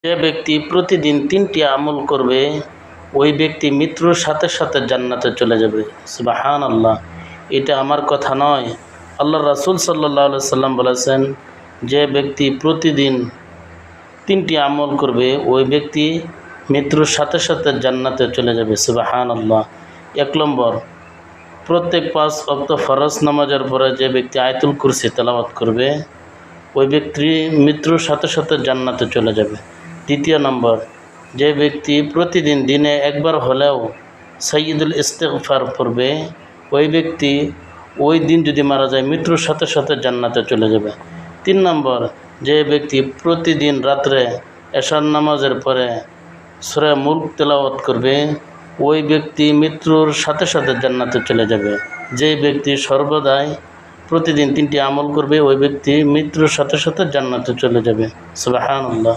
যে ব্যক্তি প্রতিদিন 3টি আমল করবে ওই ব্যক্তি মৃত্যুর সাথে সাথে জান্নাতে চলে যাবে। সুবহানাল্লাহ। এটা আমার কথা নয়, আল্লাহ রাসূল সাল্লাল্লাহু আলাইহি সাল্লাম বলেছেন, যে ব্যক্তি প্রতিদিন 3টি আমল করবে ওই ব্যক্তি মৃত্যুর সাথে সাথে জান্নাতে চলে যাবে। সুবহানাল্লাহ। 1 নম্বর, প্রত্যেক 5 ওয়াক্ত ফরজ নামাজের পরে যে ব্যক্তি আয়াতুল কুরসি তেলাওয়াত করবে ওই ব্যক্তি মৃত্যুর সাথে সাথে জান্নাতে চলে যাবে। 2 নম্বর, যে ব্যক্তি প্রতিদিন দিনে একবার হলেও সাইয়্যিদুল ইস্তিগফার পড়বে ওই ব্যক্তি ওই দিন যদি মারা যায় মৃত্যুর সাথে সাথে জান্নাতে চলে যাবে। 3 নম্বর, যে ব্যক্তি প্রতিদিন রাত্রে এশার নামাজের পরে সূরা মুলক তেলাওয়াত করবে ওই ব্যক্তি মৃত্যুর সাথে সাথে জান্নাতে চলে যাবে। যে ব্যক্তি সর্বদাই প্রতিদিন 3টি আমল করবে ওই ব্যক্তি মৃত্যুর সাথে সাথে জান্নাতে চলে যাবে। সুবহানাল্লাহ।